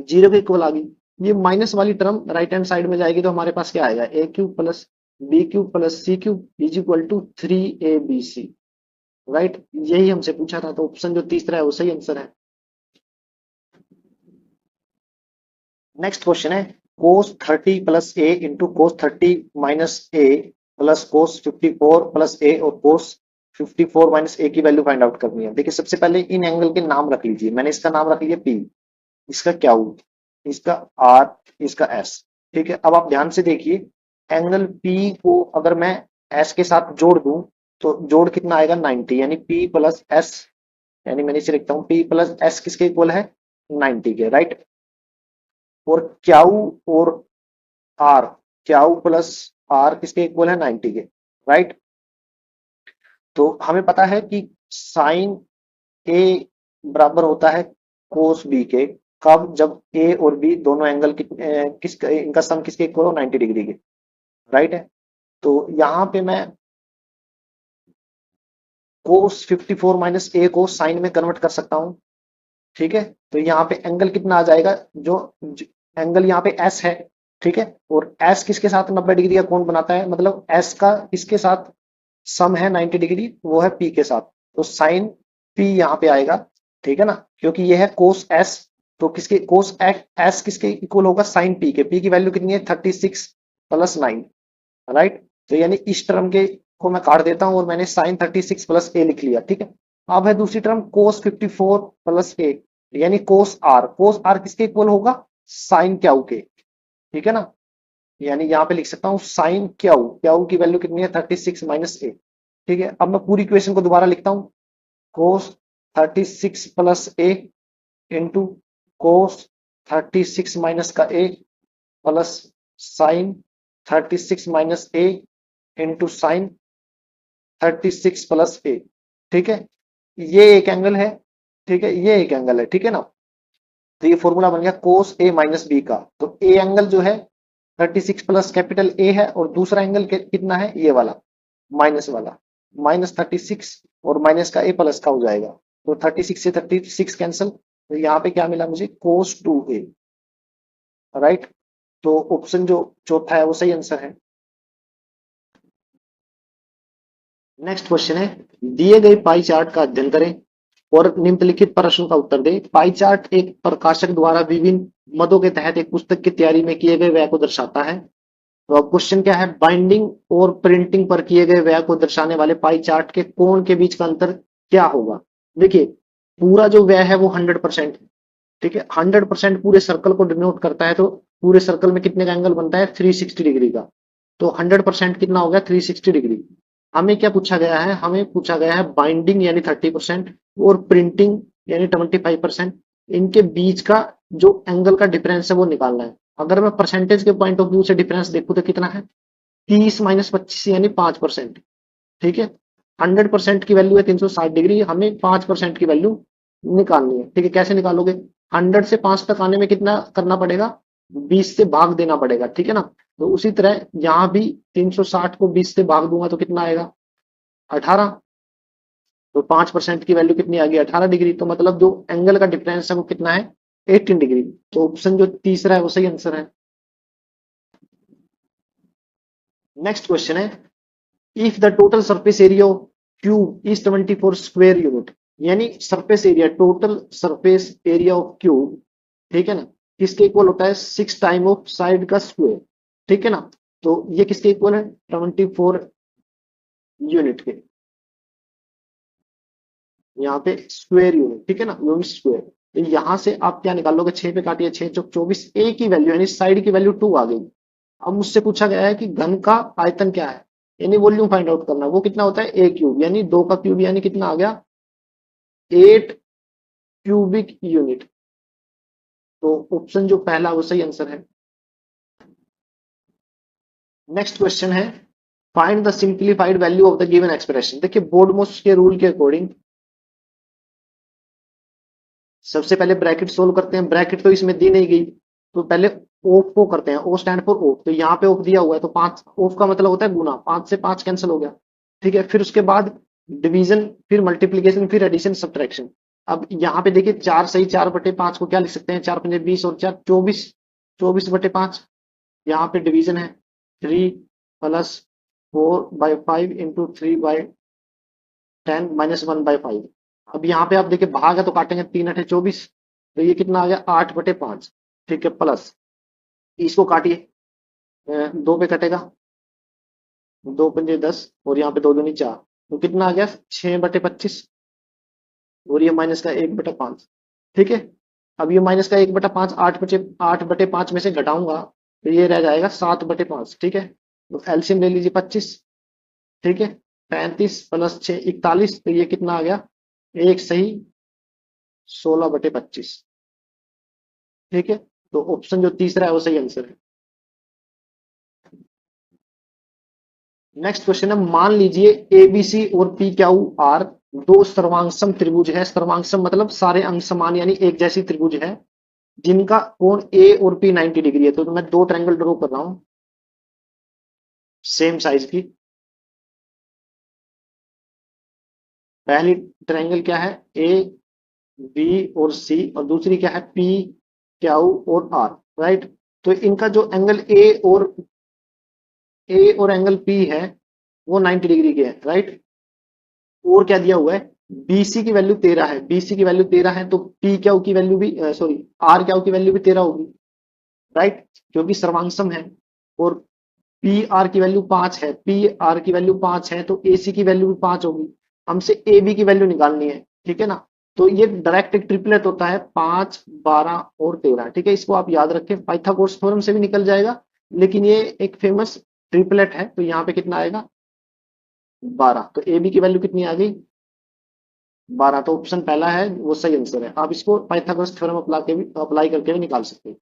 zero के इक्वल आ गई। ये माइनस वाली टर्म राइट हैंड साइड में जाएगी तो हमारे पास क्या आएगा, A cube plus B cube plus C cube is equal to 3abc। Right, यही हमसे पूछा था, तो ऑप्शन जो तीसरा है वो सही आंसर है। नेक्स्ट क्वेश्चन है, cos 30 प्लस ए इंटू cos 30 माइनस ए प्लस cos 54 प्लस ए और cos 54 माइनस ए की वैल्यू फाइंड आउट करनी है। देखिए सबसे पहले इन एंगल के नाम रख लीजिए, मैंने इसका नाम रख लिया P, इसका Q, इसका R, इसका S। ठीक है, अब आप ध्यान से देखिए, एंगल P को अगर मैं S के साथ जोड़ दूं तो जोड़ कितना आएगा, 90, यानी P प्लस S, यानी मैंने इसे लिखता हूं P प्लस S किसके इक्वल है, 90 के। राइट, और क्याऊ और आर, क्याऊ प्लस आर किसके इक्वल है, 90 के। राइट, तो हमें पता है कि साइन ए बराबर होता है कोस बी के, कब, जब ए और बी दोनों एंगल इनका सम किसके इक्वल हो, 90 डिग्री के। राइट है, तो यहां पे मैं कोस 54 माइनस ए को साइन में कन्वर्ट कर सकता हूं। ठीक है, तो यहाँ पे एंगल कितना आ जाएगा, एंगल यहाँ पे एस है। ठीक है, और एस किसके साथ 90 डिग्री का कोण बनाता है, मतलब एस का किसके साथ सम है 90 डिग्री, वो है पी के साथ, तो साइन पी यहाँ पे आएगा। ठीक है ना, क्योंकि ये है कोस एस, तो किसके कोस एस किसके इक्वल होगा, साइन पी के। पी की वैल्यू कितनी है, 36 प्लस 9। राइट, तो यानी इस टर्म के को मैं काट देता हूं और मैंने साइन 36 प्लस ए लिख लिया। ठीक है, अब है दूसरी टर्म कोस 54 प्लस ए, यानी कोस आर, कोस आर किसके इक्वल होगा, साइन क्याऊ के। ठीक है ना, यानी यहाँ पे लिख सकता हूँ साइन क्याऊ, क्याऊ की वैल्यू कितनी है, 36 माइनस ए। ठीक है, अब मैं पूरी इक्वेशन को दोबारा लिखता हूँ, कोस 36 प्लस ए इंटू कोस 36 माइनस का ए प्लस साइन 36 माइनस ए इंटू साइन 36 प्लस ए। ठीक है, ये एक एंगल है। ठीक है, ये एक एंगल है। ठीक है ना, तो ये फॉर्मूला बन गया कोस ए माइनस बी का। तो ए एंगल जो है 36 प्लस कैपिटल ए है, और दूसरा एंगल कितना है, ये वाला माइनस वाला, -36 और माइनस का ए प्लस का हो जाएगा। तो 36 से 36 कैंसिल, तो यहाँ पे क्या मिला मुझे, कोस 2a। राइट, तो ऑप्शन जो चौथा है वो सही आंसर है। नेक्स्ट क्वेश्चन है, दिए गए पाई चार्ट का अध्ययन करें और निम्नलिखित प्रश्न का उत्तर दें। पाई चार्ट एक प्रकाशक द्वारा विभिन्न मदों के तहत एक पुस्तक की तैयारी में किए गए व्यय को दर्शाता है। तो अब क्वेश्चन क्या है, बाइंडिंग और प्रिंटिंग पर किए गए व्यय को दर्शाने वाले पाई चार्ट के कोण के बीच का अंतर क्या होगा। देखिए, पूरा जो व्यय है वो 100% है। ठीक है, 100% पूरे सर्कल को डिनोट करता है, तो पूरे सर्कल में कितने का एंगल बनता है, 360 डिग्री का। तो 100% कितना हो गया, 360 डिग्री। हमें क्या पूछा गया है, हमें पूछा गया है बाइंडिंग यानी 30% और प्रिंटिंग यानी 25%, इनके बीच का जो एंगल का डिफरेंस है वो निकालना है। अगर मैं परसेंटेज के पॉइंट ऑफ व्यू से डिफरेंस देखूं तो कितना है, 30 माइनस 25 यानी 5%। ठीक है, 100% की वैल्यू है 360 डिग्री, हमें 5% की वैल्यू निकालनी है। ठीक है, कैसे निकालोगे, 100 से 5 तक आने में कितना करना पड़ेगा, 20 से भाग देना पड़ेगा। ठीक है ना, तो उसी तरह यहां भी 360 को 20 से भाग दूंगा तो कितना आएगा, 18। तो 5% की वैल्यू कितनी आ गई, 18 डिग्री। तो मतलब जो एंगल का डिफरेंस है वो कितना है, 18 डिग्री। तो ऑप्शन जो तीसरा है वो सही आंसर है। नेक्स्ट क्वेश्चन है, if the total surface area of cube is 24 square unit, यानी surface area, total surface area of cube, ठीक है ना, किसके इक्वल होता है, 6 टाइम ऑफ साइड का स्क्वायर। ठीक है ना, तो ये किसके इक्वल है, 24 यूनिट के, यहाँ पे स्क्वायर यूनिट। ठीक है ना, यूनिट स्क्वायर। तो यहां से आप क्या निकालोगे, 6 पे काटिए, 6 चौक 24, ए की वैल्यू यानी साइड की वैल्यू 2 आ गई। अब मुझसे पूछा गया है कि घन का आयतन क्या है, यानी वॉल्यूम फाइंड आउट करना। वो कितना होता है, ए क्यूब, यानी 2 का क्यूब, यानी कितना आ गया, 8 क्यूबिक यूनिट। तो ऑप्शन जो पहला वो सही आंसर है। नेक्स्ट क्वेश्चन है, find the simplified value of the given expression. देखिए, बोर्डमोस के रूल के अकॉर्डिंग सबसे पहले ब्रैकेट सोल्व करते हैं। ब्रैकेट तो इसमें दी नहीं गई, तो पहले ऑफ को करते हैं, ओ स्टैंड फॉर ऑफ। तो यहाँ पे ऑफ दिया हुआ है, तो 5 ऑफ का मतलब होता है गुना, 5 से 5 कैंसिल हो गया। ठीक है, फिर उसके बाद डिवीजन, फिर मल्टीप्लीकेशन, फिर एडिशन सब्ट्रैक्शन। अब यहाँ पे देखिए 4 सही, 4/5 को क्या लिख सकते हैं, 4 पंजे 20 और 4 24, 24/5। यहाँ पे डिवीजन है 3 प्लस 4/5 इंटू 3/10 माइनस 1/5। अब यहाँ पे आप देखिए भाग है तो काटेंगे, 3 8 24, तो ये कितना आ गया, 8/5। ठीक है, प्लस इसको काटिए, 2 पे कटेगा, 2 पंजे 10 और यहाँ पे 2 दूनी 4, तो कितना आ गया, 6/25, और ये माइनस का 1/5। ठीक है, अब ये माइनस का 1/5 8/5 में से घटाऊंगा, तो ये रह जाएगा 7/5। ठीक है, तो एलसीएम ले लीजिए 25। ठीक है, 35 प्लस 6 41, तो ये कितना आ गया, एक सही, 16/25। ठीक है, तो ऑप्शन जो तीसरा है वो सही आंसर है। नेक्स्ट क्वेश्चन है, मान लीजिए एबीसी और पी क्यू आर दो सर्वांगसम त्रिभुज है। सर्वांगसम मतलब सारे अंग समान यानी एक जैसी त्रिभुज है, जिनका कोण ए और पी 90 डिग्री है। तो मैं दो ट्रायंगल ड्रॉ कर रहा हूं सेम साइज की। पहली ट्रायंगल क्या है, ए बी और सी, और दूसरी क्या है, पी क्यू और आर। राइट, तो इनका जो एंगल ए और एंगल पी है वो 90 डिग्री के है। राइट, और क्या दिया हुआ है, बीसी की वैल्यू 13 है, बीसी की वैल्यू 13 है, तो पी क्यू की वैल्यू भी, सॉरी, आर क्यू की वैल्यू भी 13 होगी। राइट, क्योंकि सर्वांगसम है। और पी आर की वैल्यू 5 है, पी आर की वैल्यू 5 है, तो ए सी की वैल्यू भी 5 होगी। हमसे ए बी की वैल्यू निकालनी है। ठीक है ना, तो ये डायरेक्ट एक ट्रिपलेट होता है, 5 12 और 13। ठीक है, इसको आप याद रखें, पाइथागोरस थ्योरम से भी निकल जाएगा, लेकिन ये एक फेमस ट्रिपलेट है। तो यहाँ पे कितना आएगा, 12। तो ए बी की वैल्यू कितनी आ गई, 12, तो ऑप्शन पहला है वो सही आंसर है। आप इसको पाइथागोरस थ्योरम अप्लाई करके भी निकाल सकते हैं।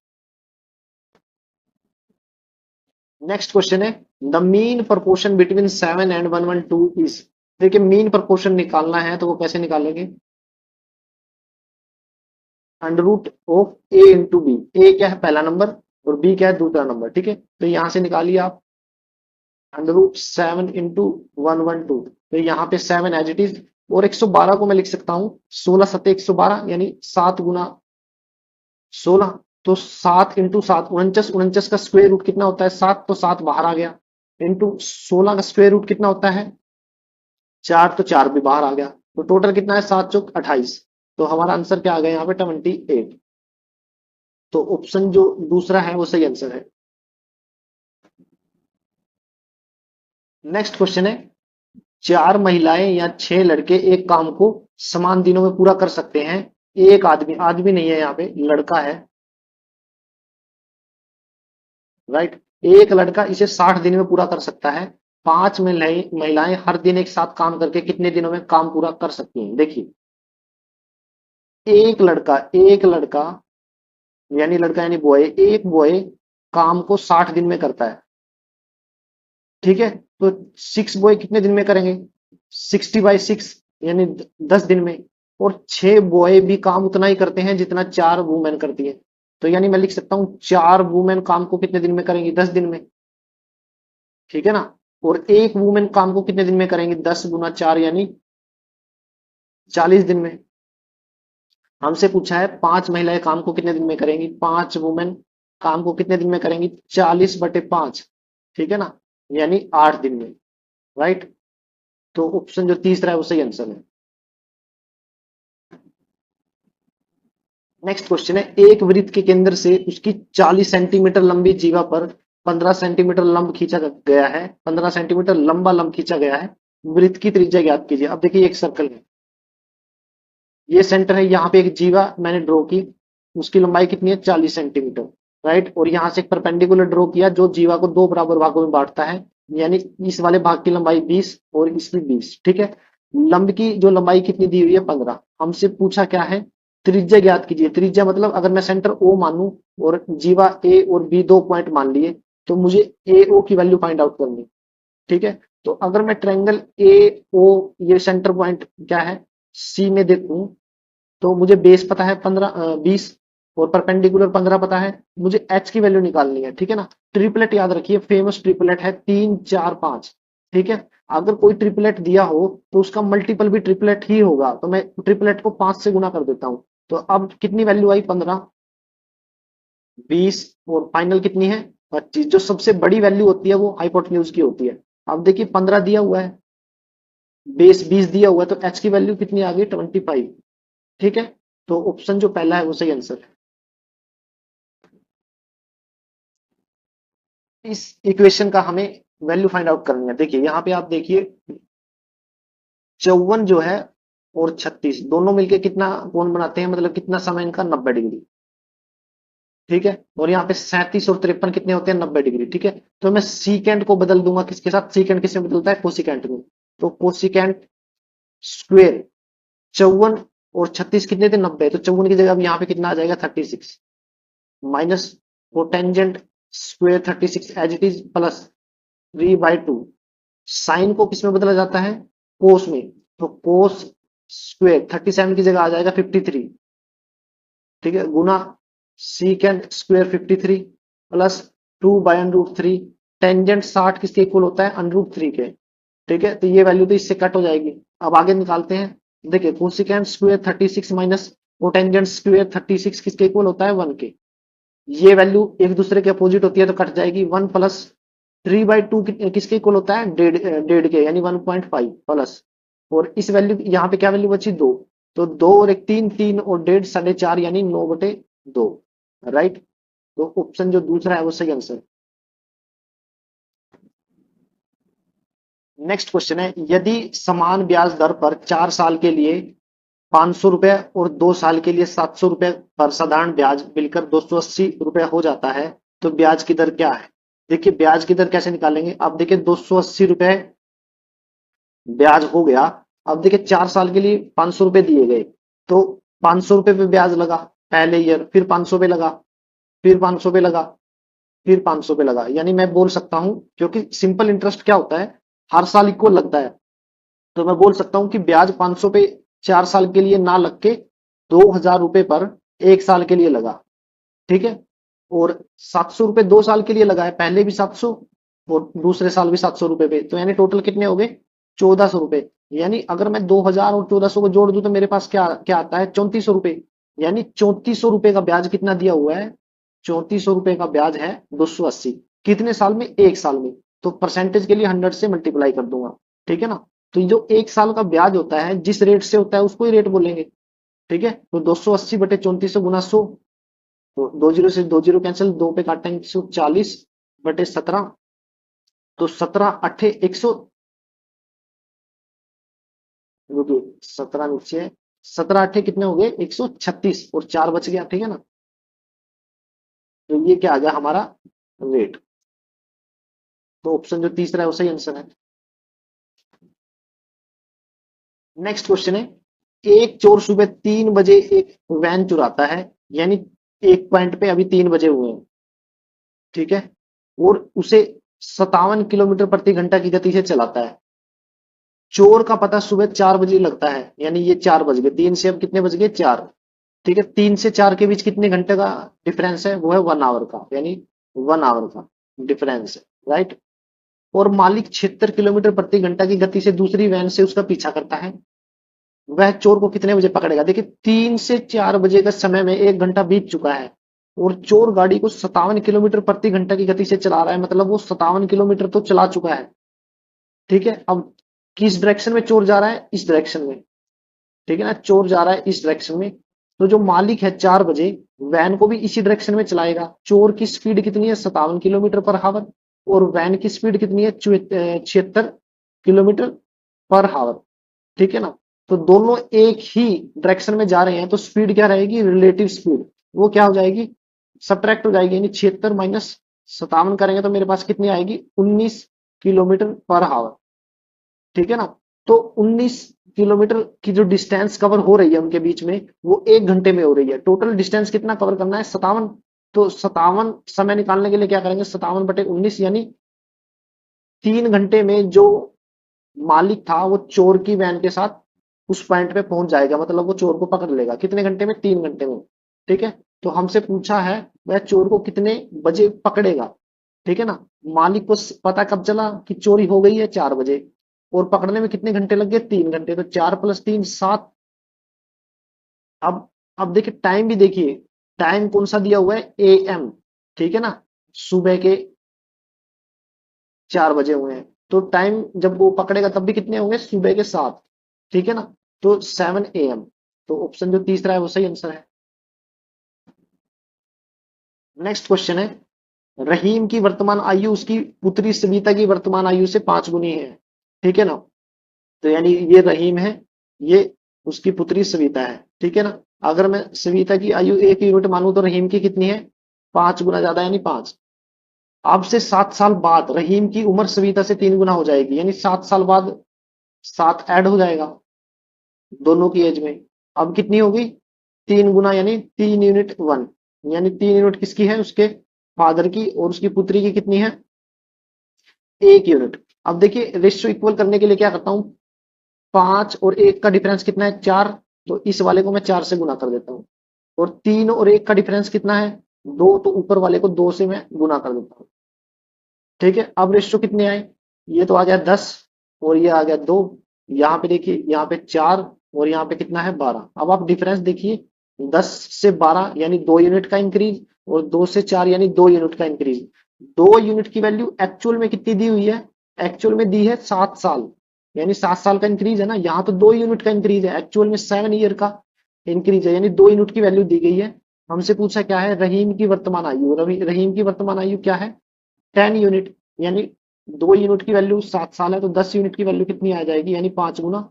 नेक्स्ट क्वेश्चन है, the mean proportion between 7 and 112 is. देखिए मीन प्रोपोर्शन निकालना है तो वो कैसे निकालेंगे, under root of A into B. A क्या है पहला नंबर और बी क्या है दूसरा नंबर, ठीक है। तो यहां से निकालिए आप अंडर रूट 7 इंटू 112। तो यहाँ पे 7 एज इट इज, और 112 को मैं लिख सकता हूँ 16 सत्ते 112, यानी 7 गुना 16। तो 7 इंटू 7 49, 49 का स्क्वायर रूट कितना होता है 7, तो 7 बाहर आ गया। इंटू 16 का स्क्वायर रूट कितना होता है 4, तो 4 भी बाहर आ गया। तो टोटल कितना है 7 चौक 28। तो हमारा आंसर क्या आ गया यहाँ पे 28। तो ऑप्शन जो दूसरा है वो सही आंसर है। नेक्स्ट क्वेश्चन है, 4 महिलाएं या 6 लड़के एक काम को समान दिनों में पूरा कर सकते हैं। एक आदमी, आदमी नहीं है यहाँ पे, लड़का है, राइट। एक लड़का इसे 60 दिन में पूरा कर सकता है। 5 महिलाएं हर दिन एक साथ काम करके कितने दिनों में काम पूरा कर सकती हैं। देखिए एक लड़का यानी बॉय, एक बॉय काम को 60 दिन में करता है, ठीक है। तो 6 बॉय कितने दिन में करेंगे 60/6, यानी 10 दिन में। और 6 बॉय भी काम उतना ही करते हैं जितना 4 वुमेन करती है। तो यानी मैं लिख सकता हूँ 4 वुमेन काम को कितने दिन में करेंगी 10 दिन में, ठीक है ना। और एक वुमेन काम को कितने दिन में करेंगी 10 गुना 4 यानी 40 दिन में। हमसे पूछा है 5 महिलाएं काम को कितने दिन में करेंगी, 5 वुमेन काम को कितने दिन में करेंगी 40/5, ठीक है ना, यानी 8 दिन में, राइट। तो ऑप्शन जो तीसरा है वो सही आंसर है। नेक्स्ट क्वेश्चन है, एक वृत्त के केंद्र से उसकी 40 सेंटीमीटर लंबी जीवा पर 15 सेंटीमीटर लंब खींचा गया है, 15 सेंटीमीटर लंबा लंब खींचा गया है। वृत्त की त्रिज्या ज्ञात कीजिए। अब देखिए एक सर्कल है, ये सेंटर है, यहाँ पे एक जीवा मैंने ड्रॉ की, उसकी लंबाई कितनी है 40 सेंटीमीटर, राइट। और यहाँ से एक परपेंडिकुलर ड्रॉ किया जो जीवा को 2 बराबर भागों में बांटता है, यानी इस वाले भाग की लंबाई 20 और इसकी 20, ठीक है। लंब की जो लंबाई कितनी दी हुई है 15। हमसे पूछा क्या है त्रिज्या ज्ञात कीजिए। त्रिज्या मतलब अगर मैं सेंटर ओ मानूं और जीवा ए और बी 2 पॉइंट मान लिए, तो मुझे ए ओ की वैल्यू फाइंड आउट करनी है, ठीक है। तो अगर मैं ट्रायंगल ए ओ, ये सेंटर पॉइंट क्या है सी में देखूं, तो मुझे बेस पता है 20 और परपेंडिकुलर 15 पता है, मुझे एच की वैल्यू निकालनी है, ठीक है ना। ट्रिपलेट याद रखिए, फेमस ट्रिपलेट है 3 4 5, ठीक है। अगर कोई ट्रिपलेट दिया हो तो उसका मल्टीपल भी ट्रिपलेट ही होगा, तो मैं ट्रिपलेट को 5 से गुना कर देता हूं। तो अब कितनी वैल्यू आई 15, 20 और फाइनल कितनी है 25। जो सबसे बड़ी वैल्यू होती है वो हाइपोटेन्यूज की होती है। अब देखिए 15 दिया हुआ है, बेस 20 दिया हुआ है, तो एच की वैल्यू कितनी आ गई 25, ठीक है। तो ऑप्शन जो पहला है वो सही आंसर है। इस इक्वेशन का हमें वैल्यू फाइंड आउट करनी है। देखिए यहाँ पे आप देखिए 54 जो है और 36 दोनों मिलके कितना कोण बनाते हैं, मतलब कितना समय इनका 90 डिग्री, ठीक है। और यहाँ पे 37 और 53 कितने होते हैं 90 डिग्री, ठीक है। तो मैं सीकेंड को बदल दूंगा किसके साथ, सीकेंड किसमें बदलता है कोसिकेंट में। तो कोसिकेंट स्क्वेयर 54 और 36 कितने थे 90, तो 54 की जगह अब यहाँ पे कितना आ जाएगा 36 minus cotangent square 36 as it is plus 3/2। Sine को किसमें बदला जाता है कोस में, तो कोस स्क्वेयर 37 की जगह आ जाएगा 53, ठीक है, गुना सीकेंड स्क्वेयर 53 प्लस 2/√3। टेंजेंट 60 किसके इक्वल होता है √3 के, ठीक है। तो ये वैल्यू तो इससे कट हो जाएगी। अब आगे निकालते हैं। देखिए cosecant square 36 minus cotangent square 36 किसके इक्वल होता है 1 के। ये वैल्यू एक दूसरे के अपोजिट होती है तो कट जाएगी। 1 प्लस 3/2 किसके इक्वल होता है डेढ़ के, यानी 1.5 प्लस, और इस वैल्यू यहाँ पे क्या वैल्यू बची 2, तो 2 और 1 3, 3 और डेढ़ 4.5 यानी 9/2, राइट। तो ऑप्शन जो दूसरा है वो सही आंसर। नेक्स्ट क्वेश्चन है, यदि समान ब्याज दर पर 4 साल के लिए 500 रुपए और 2 साल के लिए 700 रुपए पर साधारण ब्याज मिलकर 280 रुपए हो जाता है, तो ब्याज की दर क्या है। देखिए ब्याज की दर कैसे निकालेंगे, अब देखिए 280 रुपए ब्याज हो गया, अब देखिए 4 साल के लिए 500 रुपए दिए गए, तो 500 रुपए पे ब्याज लगा पहले ईयर, फिर 500 पे लगा, फिर 500 पे लगा, फिर 500 पे लगा। यानी मैं बोल सकता हूं, क्योंकि सिंपल इंटरेस्ट क्या होता है, हर साल इक्वल लगता है, तो मैं बोल सकता हूं कि ब्याज 500 पे 4 साल के लिए ना लग के 2000 रुपए पर 1 साल के लिए लगा। ठीक है, और 700 रुपए 2 साल के लिए लगा है, पहले भी 700 और दूसरे साल भी 700 रुपए पे, तो यानी टोटल कितने हो गए, 1400 रुपए। यानी अगर मैं 2000 और 1400 को जोड़ दूं तो मेरे पास क्या क्या आता है, 3400 रुपए। यानी 3400 रुपए का ब्याज कितना दिया हुआ है, 3400 रुपए का ब्याज है 280। कितने साल में, 1 साल में। तो परसेंटेज के लिए 100 से मल्टीप्लाई कर दूंगा। ठीक है ना, तो ये जो 1 साल का ब्याज होता है जिस रेट से होता है उसको ही रेट बोलेंगे। ठीक है, तो 280 बटे 3400 गुना 100, तो 20 से 20 कैंसिल, 2 पे काटेंगे 140 बटे 17, तो 17 अट्ठे 100, 17 नीचे, 17 अट्ठे कितने हो गए, 136, और 4 बच गया। ठीक है ना, तो ये क्या आ गया हमारा रेट। तो ऑप्शन जो तीसरा है वो सही आंसर है। नेक्स्ट क्वेश्चन है, एक चोर सुबह 3 बजे एक वैन चुराता है, यानी एक पॉइंट पे अभी 3 बजे हुए हैं। ठीक है, और उसे 57 किलोमीटर प्रति घंटा की गति से चलाता है। चोर का पता सुबह 4 बजे लगता है, यानी ये 4 बज गए, 3 से अब कितने बज गए, 4। ठीक है, 3 से 4 के बीच कितने घंटे का डिफरेंस है, वो है 1 आवर का, यानी 1 आवर का डिफरेंस है। राइट, और मालिक 76 किलोमीटर प्रति घंटा की गति से दूसरी वैन से उसका पीछा करता है। वह चोर को कितने बजे पकड़ेगा, देखिए 3 से 4 बजे का समय में 1 घंटा बीत चुका है, और चोर गाड़ी को 57 किलोमीटर प्रति घंटा की गति से चला रहा है, मतलब वो 57 किलोमीटर तो चला चुका है। ठीक है, अब किस डायरेक्शन में चोर जा रहा है, इस डायरेक्शन में। ठीक है ना, चोर जा रहा है इस डायरेक्शन में, तो जो मालिक है 4 बजे वैन को भी इसी डायरेक्शन में चलाएगा। चोर की स्पीड कितनी है, 57 किलोमीटर पर हावर, और वैन की स्पीड कितनी है, 76 किलोमीटर पर हावर। ठीक है ना, तो दोनों एक ही डायरेक्शन में जा रहे हैं, तो स्पीड क्या रहेगी, रिलेटिव स्पीड, वो क्या हो जाएगी, सब्ट्रैक्ट हो जाएगी, यानी 76 माइनस 57 करेंगे तो मेरे पास कितनी आएगी, 19 किलोमीटर पर हावर। ठीक है ना, तो 19 किलोमीटर की जो डिस्टेंस कवर हो रही है उनके बीच में, वो 1 घंटे में हो रही है। टोटल डिस्टेंस कितना कवर करना है, 57। तो 57 समय निकालने के लिए क्या करेंगे, 57 बटे 19, यानी 3 घंटे में जो मालिक था वो चोर की वैन के साथ उस पॉइंट पे पहुंच जाएगा, मतलब वो चोर को पकड़ लेगा कितने घंटे में, 3 घंटे में। ठीक है, तो हमसे पूछा है वह चोर को कितने बजे पकड़ेगा। ठीक है ना, मालिक को पता कब चला कि चोरी हो गई है, 4 बजे, और पकड़ने में कितने घंटे लग गए, 3 घंटे, तो 4 + 3 7। अब देखिए टाइम भी देखिए, टाइम कौन सा दिया हुआ है, AM। ठीक है ना, सुबह के 4 बजे हुए हैं, तो टाइम जब वो पकड़ेगा तब भी कितने होंगे, सुबह के 7। ठीक है ना, तो 7 AM। तो ऑप्शन जो तीसरा है वो सही आंसर है। नेक्स्ट क्वेश्चन है, रहीम की वर्तमान आयु उसकी पुत्री सविता की वर्तमान आयु से 5 गुनी है। ठीक है ना, तो यानी ये रहीम है, ये उसकी पुत्री सविता है। ठीक है ना, अगर मैं सविता की आयु 1 यूनिट मानूं तो रहीम की कितनी है, 5 गुना ज्यादा, यानी 5। अब से 7 साल बाद रहीम की उम्र सविता से 3 गुना हो जाएगी, यानी 7 साल बाद 7 ऐड हो जाएगा दोनों की एज में। अब कितनी होगी, 3 गुना, यानी 3 यूनिट 1, यानी 3 यूनिट किसकी है, उसके फादर की, और उसकी पुत्री की कितनी है, 1 यूनिट। अब देखिए रेशियो इक्वल करने के लिए क्या करता हूं, 5 और 1 का डिफरेंस कितना है, 4, तो इस वाले को मैं 4 से गुना कर देता हूँ। और 3 और 1 का डिफरेंस कितना है, 2, तो ऊपर वाले को 2 से मैं गुना कर देता हूँ। ठीक है, अब रेशियो कितने आए, ये तो आ गया 10, और ये आ गया 2। यहाँ पे देखिए, यहाँ पे 4, और यहाँ पे कितना है, 12। अब आप डिफरेंस देखिए, 10 से 12 यानी 2 यूनिट का इंक्रीज, और 2 से 4 यानी 2 यूनिट का इंक्रीज। 2 यूनिट की वैल्यू एक्चुअल में कितनी दी हुई है, एक्चुअल में दी है 7 साल, यानी 7 साल का इंक्रीज है ना, यहाँ तो 2 यूनिट का इंक्रीज है, एक्चुअल में 7 ईयर का इंक्रीज है, यानी 2 यूनिट की वैल्यू दी गई है। हमसे पूछा क्या है, रहीम की वर्तमान आयु, रहीम की वर्तमान आयु क्या है, 10 यूनिट, यानी 2 यूनिट की वैल्यू 7 साल है, तो 10 यूनिट की वैल्यू कितनी आ जाएगी, यानी 5 गुना,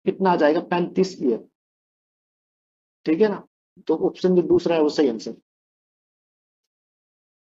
कितना आ जाएगा, 35 ईयर। ठीक है ना, तो ऑप्शन जो दूसरा है वो सही आंसर।